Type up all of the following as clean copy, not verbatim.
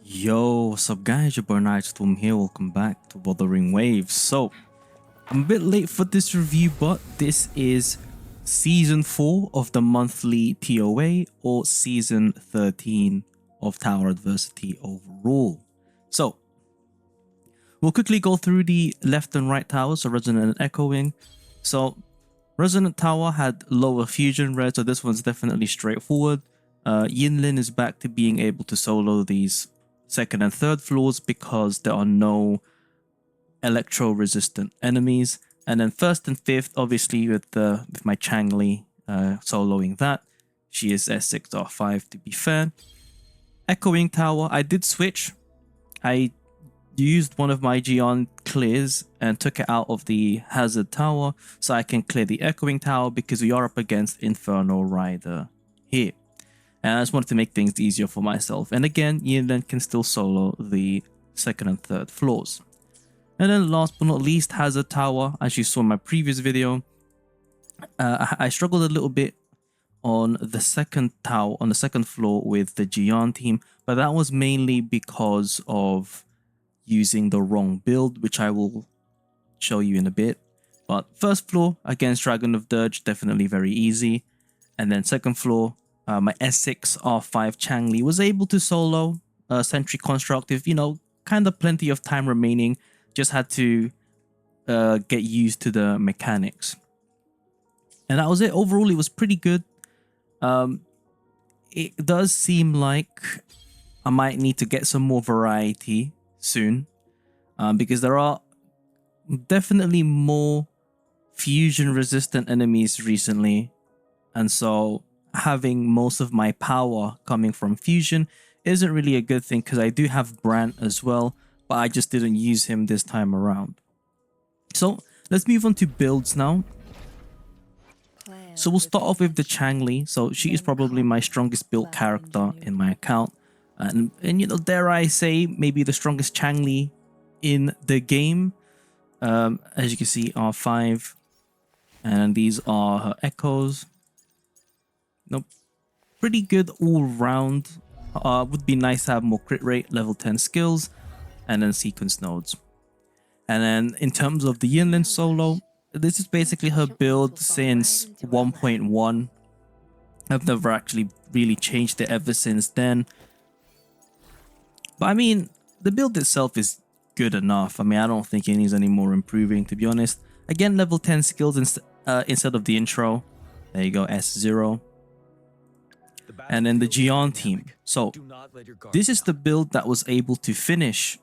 Yo, what's up guys, your boy Nitrostorm here, welcome back to Wuthering Waves. So, I'm a bit late for this review, but this is Season 4 of the monthly TOA or Season 13 of Tower Adversity overall. So, we'll quickly go through the left and right towers, so Resonant and Echoing. So, Resonant Tower had lower fusion red, so this one's definitely straightforward. Yinlin is back to being able to solo these second and third floors because there are no electro resistant enemies. And then first and fifth, obviously with my Changli soloing that, she is S6 R5 to be fair. Echoing Tower, I did switch. I used one of my Jiyan clears and took it out of the Hazard Tower so I can clear the Echoing Tower because we are up against Inferno Rider here. And I just wanted to make things easier for myself. And again, Yinlen can still solo the second and third floors. And then last but not least, Hazard Tower. As you saw in my previous video, I struggled a little bit on the second tower, on the second floor with the Jiyan team. But that was mainly because of using the wrong build, which I will show you in a bit. But first floor against Dragon of Dirge, definitely very easy. And then second floor, my S6 R5 Changli was able to solo Sentry Constructive, you know, kind of plenty of time remaining, just had to get used to the mechanics. And that was it. Overall, it was pretty good. It does seem like I might need to get some more variety soon because there are definitely more fusion resistant enemies recently, and so having most of my power coming from fusion isn't really a good thing because I do have Brant as well, but I just didn't use him this time around. So let's move on to builds now. So we'll start off with the Changli. So she is probably my strongest built character in my account, and you know, dare I say, maybe the strongest Changli in the game. As you can see, R5, and these are her echoes. Nope, pretty good all round. Would be nice to have more crit rate, level 10 skills, and then sequence nodes. And then in terms of the Yinlin solo, this is basically her build since 1.1. I've never actually really changed it ever since then. But I mean, the build itself is good enough. I mean, I don't think it needs any more improving, to be honest. Again, level 10 skills instead of the intro. There you go, S0. And then the Jiyan team. So this is the build that was able to finish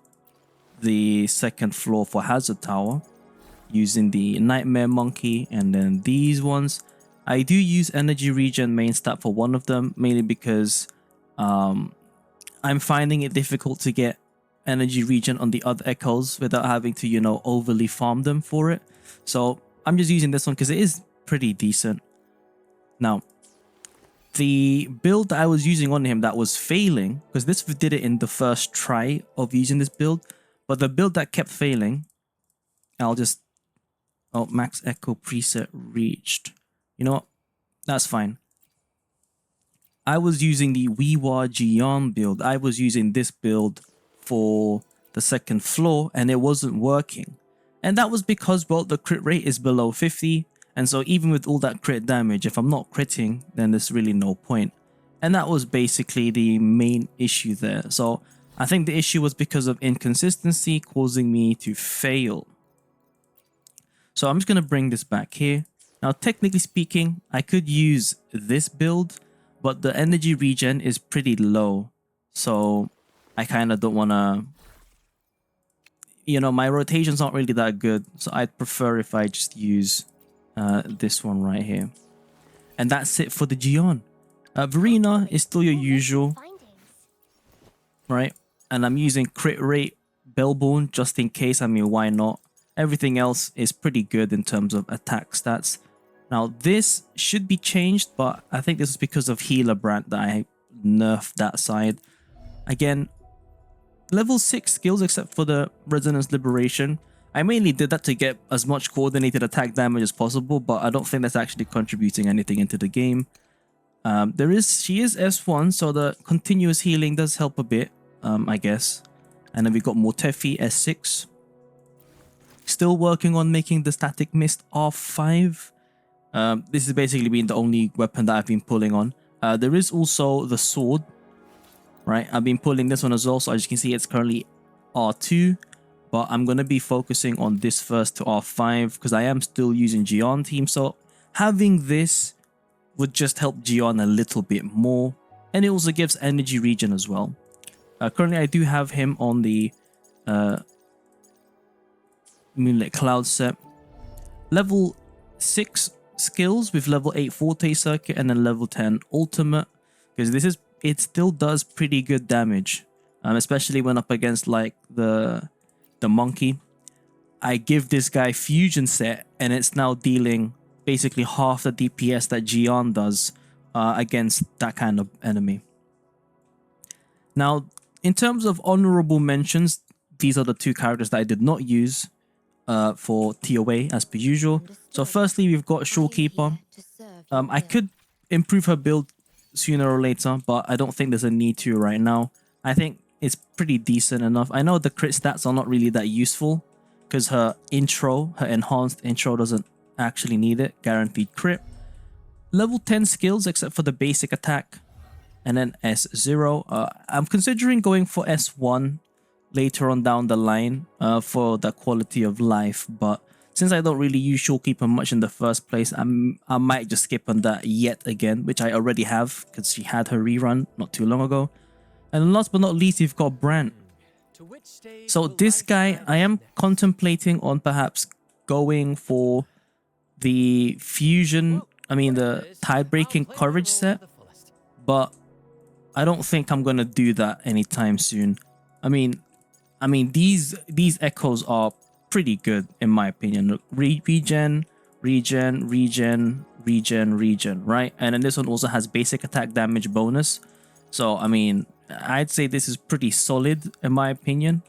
the second floor for Hazard Tower using the Nightmare Monkey and then these ones. I do use Energy Regen main stat for one of them, mainly because I'm finding it difficult to get Energy Regen on the other echoes without having to, you know, overly farm them for it. So I'm just using this one because it is pretty decent. Now, the build that I was using on him that was failing, because this did it in the first try of using this build, but the build that kept failing, I'll just, oh, max echo preset reached. You know what? That's fine. I was using the Wiwa Jiyan build. I was using this build for the second floor and it wasn't working. And that was because, well, the crit rate is below 50. And so even with all that crit damage, if I'm not critting, then there's really no point. And that was basically the main issue there. So I think the issue was because of inconsistency causing me to fail. So I'm just going to bring this back here. Now, technically speaking, I could use this build, but the energy regen is pretty low. So I kind of don't want to, you know, my rotations aren't really that good. So I'd prefer if I just use this one right here. And that's it for the Jiyan. Verena is still your usual, right? And I'm using crit rate Bellborn just in case. I mean, why not? Everything else is pretty good in terms of attack stats. Now, this should be changed, but I think this is because of Healer Brand that I nerfed that side. Again, level 6 skills except for the Resonance Liberation. I mainly did that to get as much coordinated attack damage as possible, but I don't think that's actually contributing anything into the game. She is S1, so the continuous healing does help a bit. I guess. And then we got Mortefi S6. Still working on making the Static Mist R5. This has basically been the only weapon that I've been pulling on. There is also the sword, right? I've been pulling this one as well, so as you can see, it's currently R2. But I'm going to be focusing on this first to R5 because I am still using Jiyan team. So having this would just help Jiyan a little bit more. And it also gives energy regen as well. Currently, I do have him on the Moonlit Cloud set. Level 6 skills with level 8 Forte Circuit and then level 10 Ultimate. Because it still does pretty good damage. Especially when up against like the monkey. I give this guy Fusion set and it's now dealing basically half the DPS that Jiyan does against that kind of enemy. Now, in terms of honorable mentions, these are the two characters that I did not use for TOA as per usual. So firstly, we've got Shorekeeper. I could improve her build sooner or later, but I don't think there's a need to right now. I think it's pretty decent enough. I know the crit stats are not really that useful because her enhanced intro doesn't actually need it. Guaranteed crit. Level 10 skills except for the basic attack. And then S0. I'm considering going for S1 later on down the line for the quality of life. But since I don't really use Shorekeeper much in the first place, I might just skip on that yet again, which I already have because she had her rerun not too long ago. And last but not least, you've got Brant. So this guy, I am contemplating on perhaps going for the the Tide-Breaking Courage set. But I don't think I'm going to do that anytime soon. I mean, these echoes are pretty good in my opinion. Look, regen, right? And then this one also has basic attack damage bonus. So, I mean, I'd say this is pretty solid in my opinion.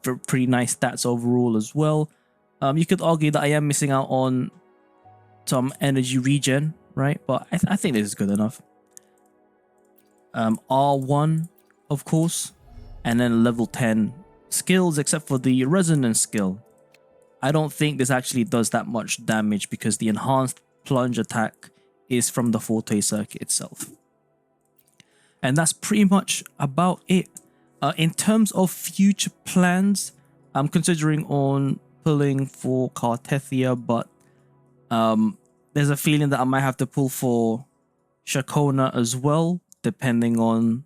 For pretty nice stats overall as well. You could argue that I am missing out on some energy regen, right? But I think this is good enough. R1, of course, and then level 10 skills except for the resonance skill. I don't think this actually does that much damage because the enhanced plunge attack is from the Forte Circuit itself. And that's pretty much about it. In terms of future plans, I'm considering on pulling for Cartethia, but there's a feeling that I might have to pull for Shakona as well, depending on,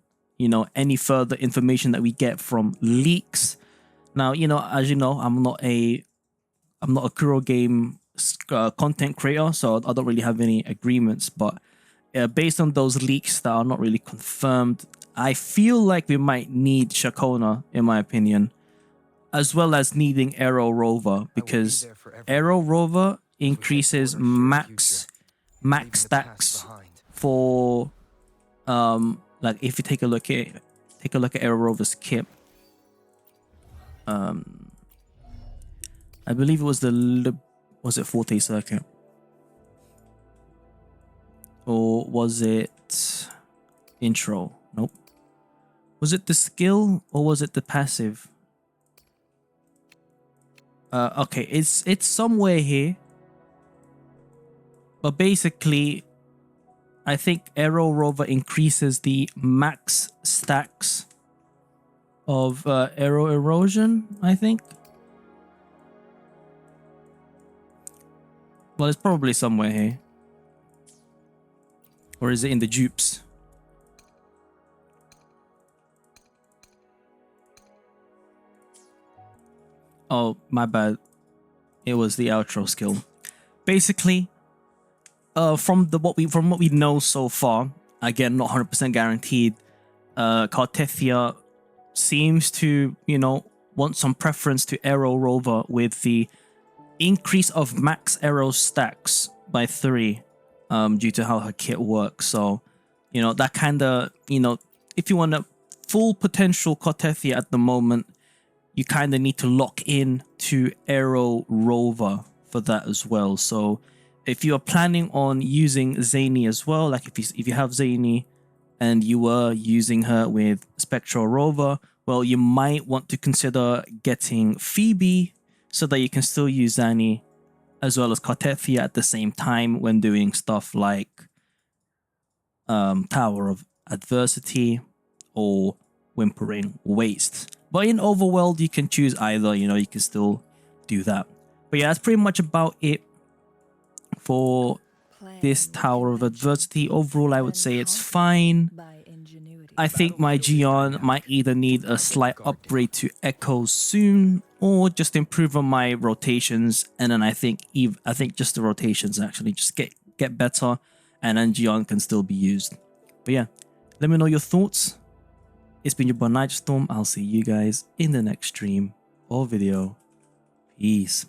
any further information that we get from leaks. Now, as you know, I'm not a Kuro game content creator, so I don't really have any agreements, but based on those leaks that are not really confirmed, I feel like we might need Shakona, in my opinion, as well as needing Aero Rover, because Aero Rover increases max stacks for like if you take a look at Aero Rover's kit. I believe it was was it Forte Circuit? Or was it intro? Nope. Was it the skill or was it the passive? Okay, it's somewhere here. But basically, I think Aero Rover increases the max stacks of Aero Erosion, I think. Well, it's probably somewhere here. Or is it in the dupes? Oh, my bad. It was the outro skill. Basically, from what we know so far, again, not 100% guaranteed, Cartethia seems to, want some preference to Aero Rover with the increase of max Aero stacks by 3 due to how her kit works. So, that kind of, if you want a full potential Cartethia at the moment, you kind of need to lock in to Aero Rover for that as well. So if you are planning on using Zany as well, like if you have Zany and you were using her with Spectral Rover, well, you might want to consider getting Phoebe so that you can still use Zanny as well as Cartethia at the same time when doing stuff like Tower of Adversity or Whimpering Waste. But in Overworld, you can choose either, you know, you can still do that. But yeah, that's pretty much about it for this Tower of Adversity. Overall, I would say it's fine. I think my Jiyan might either need a slight upgrade to Echo soon, or just improve on my rotations. And then I think just the rotations actually just get better, and then Jiyan can still be used. But yeah, let me know your thoughts. It's been your boy Nitrostorm. I'll see you guys in the next stream or video. Peace.